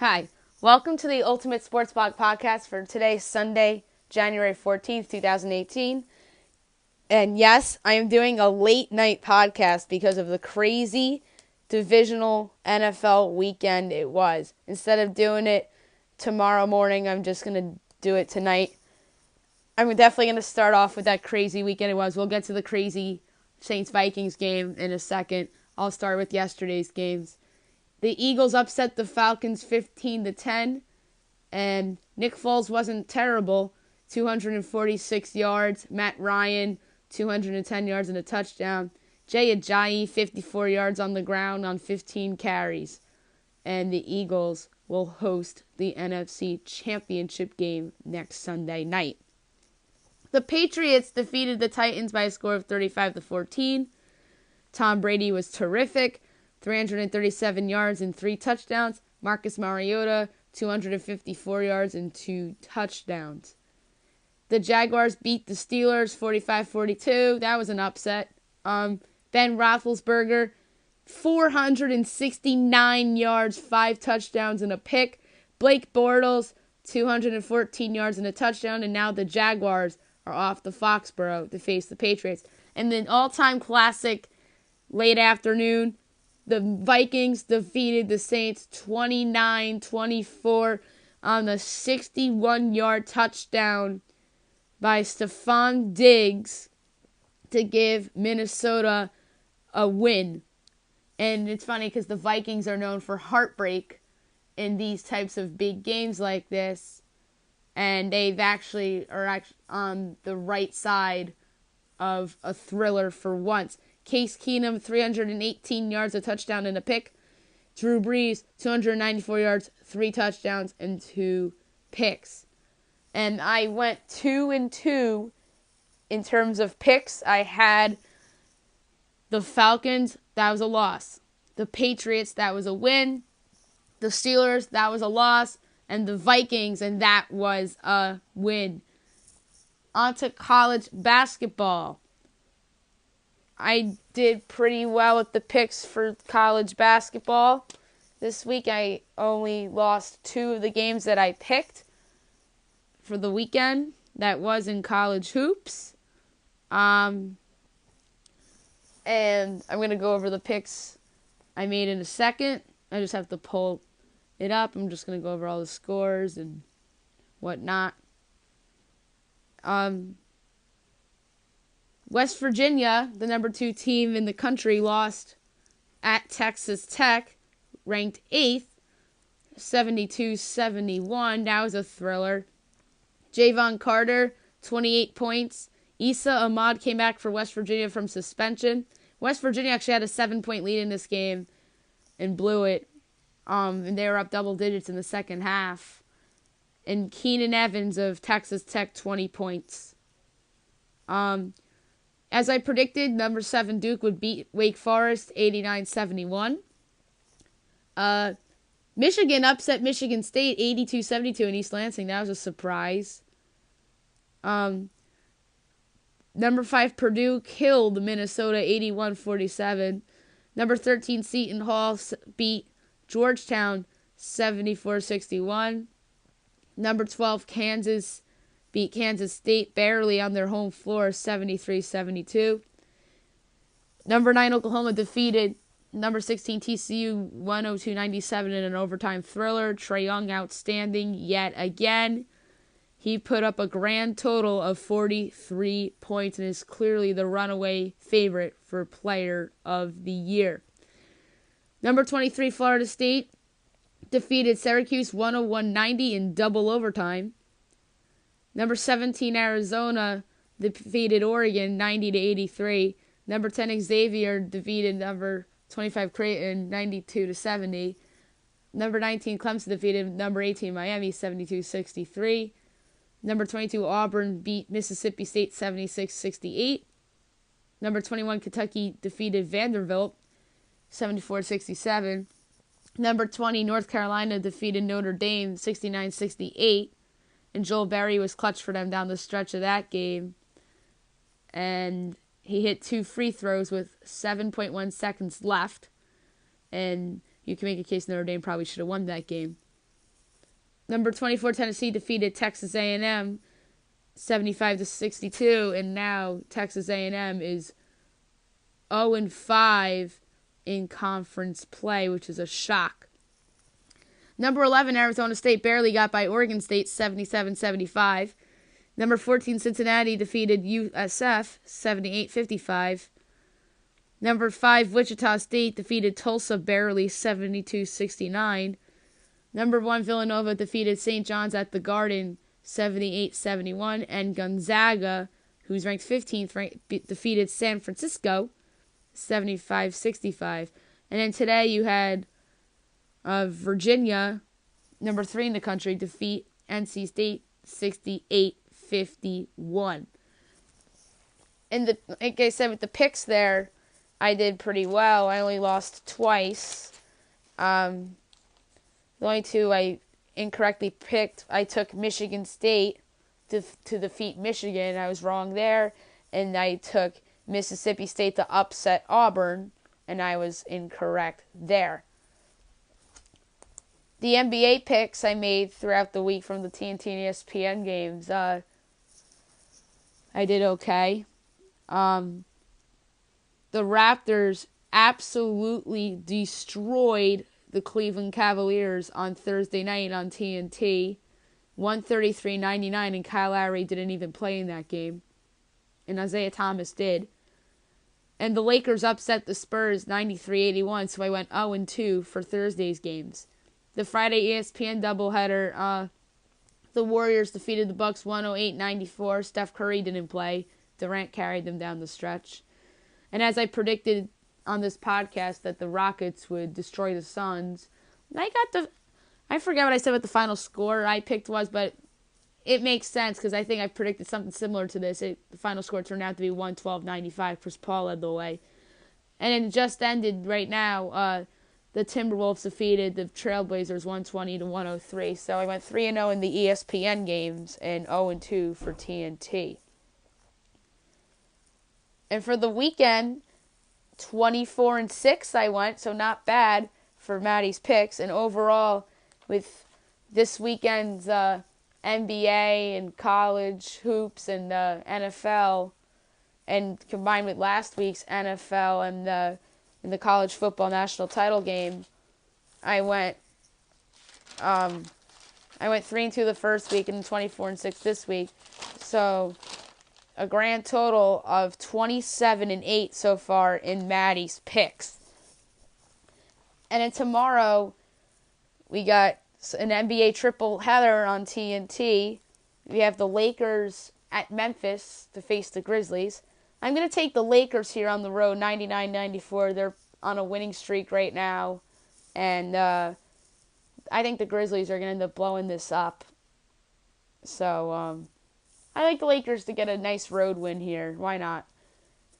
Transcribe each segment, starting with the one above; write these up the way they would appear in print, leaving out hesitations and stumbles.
Hi, welcome to the Ultimate Sports Blog podcast for today, Sunday, January 14th, 2018. And yes, I am doing a late night podcast because of the crazy divisional NFL weekend it was. Instead of doing it tomorrow morning, I'm just going to do it tonight. I'm definitely going to start off with that crazy weekend it was. We'll get to the crazy Saints-Vikings game in a second. I'll start with yesterday's games. The Eagles upset the Falcons 15-10, and Nick Foles wasn't terrible. 246 yards. Matt Ryan, 210 yards and a touchdown. Jay Ajayi, 54 yards on the ground on 15 carries. And the Eagles will host the NFC Championship game next Sunday night. The Patriots defeated the Titans by a score of 35-14. Tom Brady was terrific. 337 yards and 3 touchdowns. Marcus Mariota, 254 yards and 2 touchdowns. The Jaguars beat the Steelers 45-42. That was an upset. Ben Roethlisberger, 469 yards, 5 touchdowns and a pick. Blake Bortles, 214 yards and a touchdown. And now the Jaguars are off to Foxborough to face the Patriots. And then all-time classic late afternoon, the Vikings defeated the Saints 29-24 on the 61-yard touchdown by Stephon Diggs to give Minnesota a win. And it's funny because the Vikings are known for heartbreak in these types of big games like this. And they've actually are on the right side of a thriller for once. Case Keenum, 318 yards, a touchdown and a pick. Drew Brees, 294 yards, 3 touchdowns and 2 picks. And I went 2-2 in terms of picks. I had the Falcons, that was a loss. The Patriots, that was a win. The Steelers, that was a loss. And the Vikings, and that was a win. On to college basketball. I did pretty well with the picks for college basketball. This week I only lost 2 of the games that I picked for the weekend. That was in college hoops. And I'm going to go over the picks I made in a second. I just have to pull it up. I'm just going to go over all the scores and whatnot. West Virginia, the number 2 team in the country, lost at Texas Tech, ranked 8th, 72-71. That was a thriller. Javon Carter, 28 points. Issa Ahmad came back for West Virginia from suspension. West Virginia actually had a 7-point lead in this game and blew it. And they were up double digits in the second half. And Keenan Evans of Texas Tech, 20 points. As I predicted, number 7 Duke would beat Wake Forest 89-71. Michigan upset Michigan State 82-72 in East Lansing. That was a surprise. Number 5 Purdue killed Minnesota 81-47. Number 13 Seton Hall beat Georgetown 74-61. Number 12 Kansas beat Kansas State barely on their home floor, 73-72. Number 9 Oklahoma defeated number 16 TCU 102-97 in an overtime thriller. Trae Young outstanding yet again. He put up a grand total of 43 points and is clearly the runaway favorite for Player of the Year. Number 23 Florida State defeated Syracuse 101-90 in double overtime. Number 17, Arizona defeated Oregon 90-83. Number 10, Xavier defeated number 25, Creighton 92-70. Number 19, Clemson defeated number 18, Miami 72-63. Number 22, Auburn beat Mississippi State 76-68. Number 21, Kentucky defeated Vanderbilt 74-67. Number 20, North Carolina defeated Notre Dame 69-68. And Joel Berry was clutch for them down the stretch of that game. And he hit 2 free throws with 7.1 seconds left. And you can make a case Notre Dame probably should have won that game. Number 24 Tennessee defeated Texas A&M 75-62, and now Texas A&M is 0-5 in conference play, which is a shock. Number 11 Arizona State barely got by Oregon State 77-75. Number 14 Cincinnati defeated USF 78-55. Number 5 Wichita State defeated Tulsa barely 72-69. Number 1 Villanova defeated St. John's at the Garden 78-71, and Gonzaga, who's ranked 15th, defeated San Francisco 75-65. And then today you had Virginia, number 3 in the country, defeat NC State 68-51. And like I said, with the picks there, I did pretty well. I only lost twice. The only two I incorrectly picked, I took Michigan State to defeat Michigan. I was wrong there. And I took Mississippi State to upset Auburn, and I was incorrect there. The NBA picks I made throughout the week from the TNT and ESPN games, I did okay. The Raptors absolutely destroyed the Cleveland Cavaliers on Thursday night on TNT, 133-99, and Kyle Lowry didn't even play in that game, and Isaiah Thomas did. And the Lakers upset the Spurs 93-81, so I went 0-2 for Thursday's games. The Friday ESPN doubleheader, the Warriors defeated the Bucks 108-94. Steph Curry didn't play. Durant carried them down the stretch. And as I predicted on this podcast that the Rockets would destroy the Suns, I forget what I said what the final score I picked was, but it makes sense because I think I predicted something similar to this. The final score turned out to be 112-95. Chris Paul led the way. And it just ended right now. The Timberwolves defeated the Trailblazers 120-103. So I went 3-0 in the ESPN games and 0-2 for TNT. And for the weekend, 24-6 I went, so not bad for Maddie's picks. And overall, with this weekend's NBA and college hoops and NFL, and combined with last week's NFL and in the college football national title game, I went 3-2 the first week and 24-6 this week. So a grand total of 27-8 so far in Maddie's picks. And then tomorrow we got an NBA triple header on TNT. We have the Lakers at Memphis to face the Grizzlies. I'm going to take the Lakers here on the road, 99-94. They're on a winning streak right now. And I think the Grizzlies are going to end up blowing this up. So I like the Lakers to get a nice road win here. Why not?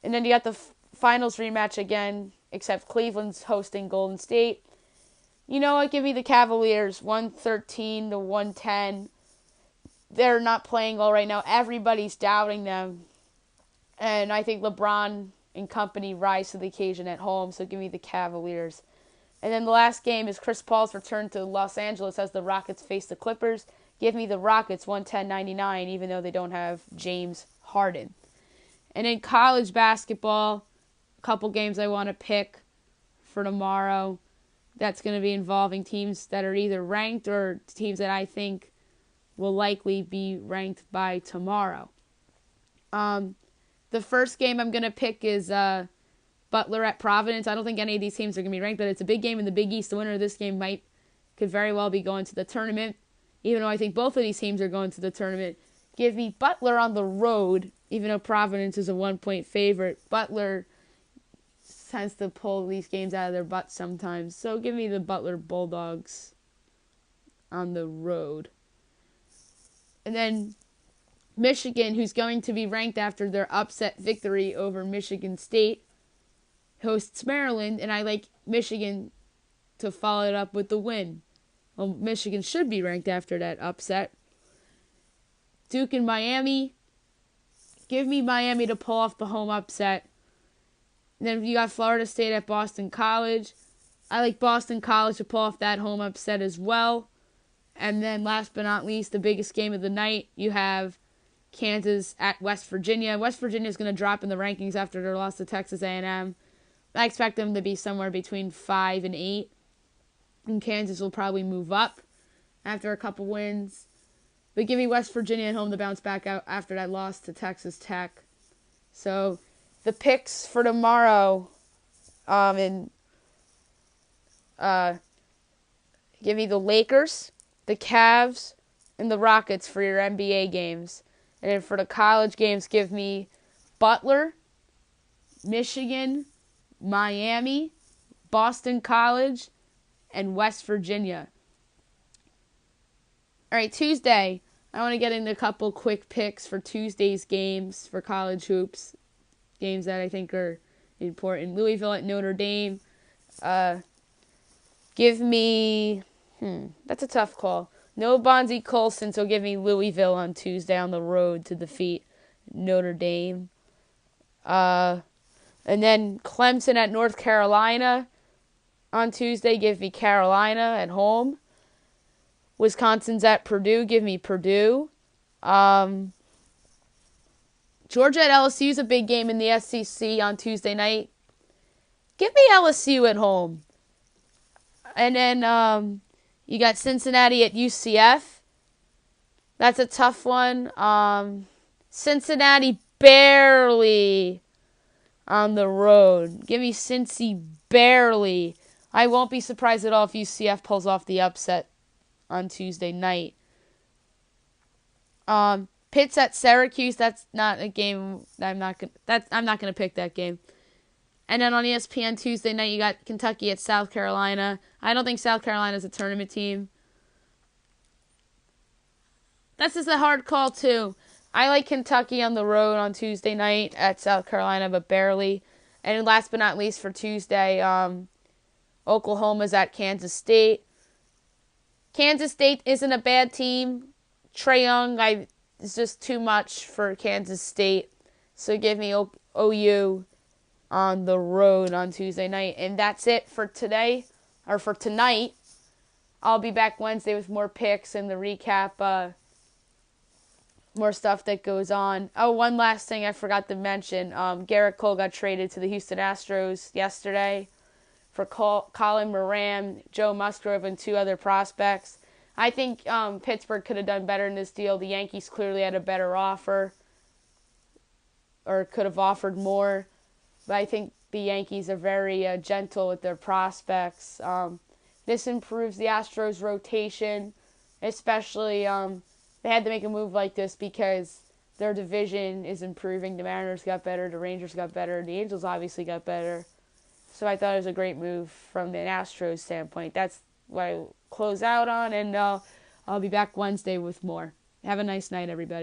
And then you got the finals rematch again, except Cleveland's hosting Golden State. You know what? Give me the Cavaliers, 113-110. They're not playing well right now. Everybody's doubting them. And I think LeBron and company rise to the occasion at home, so give me the Cavaliers. And then the last game is Chris Paul's return to Los Angeles as the Rockets face the Clippers. Give me the Rockets 110-99, even though they don't have James Harden. And in college basketball, a couple games I want to pick for tomorrow. That's going to be involving teams that are either ranked or teams that I think will likely be ranked by tomorrow. The first game I'm going to pick is Butler at Providence. I don't think any of these teams are going to be ranked, but it's a big game in the Big East. The winner of this game could very well be going to the tournament, even though I think both of these teams are going to the tournament. Give me Butler on the road, even though Providence is a 1-point favorite. Butler tends to pull these games out of their butts sometimes. So give me the Butler Bulldogs on the road. And then Michigan, who's going to be ranked after their upset victory over Michigan State, hosts Maryland, and I like Michigan to follow it up with the win. Well, Michigan should be ranked after that upset. Duke and Miami. Give me Miami to pull off the home upset. And then you got Florida State at Boston College. I like Boston College to pull off that home upset as well. And then last but not least, the biggest game of the night, you have Kansas at West Virginia. West Virginia is going to drop in the rankings after their loss to Texas A&M. I expect them to be somewhere between 5 and 8. And Kansas will probably move up after a couple wins. But give me West Virginia at home to bounce back out after that loss to Texas Tech. So the picks for tomorrow, give me the Lakers, the Cavs, and the Rockets for your NBA games. And then for the college games, give me Butler, Michigan, Miami, Boston College, and West Virginia. All right, Tuesday, I want to get into a couple quick picks for Tuesday's games for college hoops, games that I think are important. Louisville at Notre Dame. Give me, that's a tough call. No Bonzi Colson, so give me Louisville on Tuesday on the road to defeat Notre Dame. And then Clemson at North Carolina on Tuesday. Give me Carolina at home. Wisconsin's at Purdue. Give me Purdue. Georgia at LSU is a big game in the SEC on Tuesday night. Give me LSU at home. And then you got Cincinnati at UCF. That's a tough one. Cincinnati barely on the road. Give me Cincy barely. I won't be surprised at all if UCF pulls off the upset on Tuesday night. Pitt's at Syracuse. That's not a game that I'm not gonna pick that game. And then on ESPN Tuesday night, you got Kentucky at South Carolina. I don't think South Carolina's a tournament team. That's just a hard call, too. I like Kentucky on the road on Tuesday night at South Carolina, but barely. And last but not least for Tuesday, Oklahoma's at Kansas State. Kansas State isn't a bad team. Trae Young is just too much for Kansas State. So give me OU on the road on Tuesday night. And that's it for today, or for tonight. I'll be back Wednesday with more picks and the recap, more stuff that goes on. Oh, one last thing I forgot to mention. Garrett Cole got traded to the Houston Astros yesterday for Colin Moran, Joe Musgrove, and 2 other prospects. I think Pittsburgh could have done better in this deal. The Yankees clearly had a better offer, or could have offered more. But I think the Yankees are very gentle with their prospects. This improves the Astros' rotation, especially they had to make a move like this because their division is improving. The Mariners got better, the Rangers got better, the Angels obviously got better. So I thought it was a great move from the Astros standpoint. That's what I close out on, and I'll be back Wednesday with more. Have a nice night, everybody.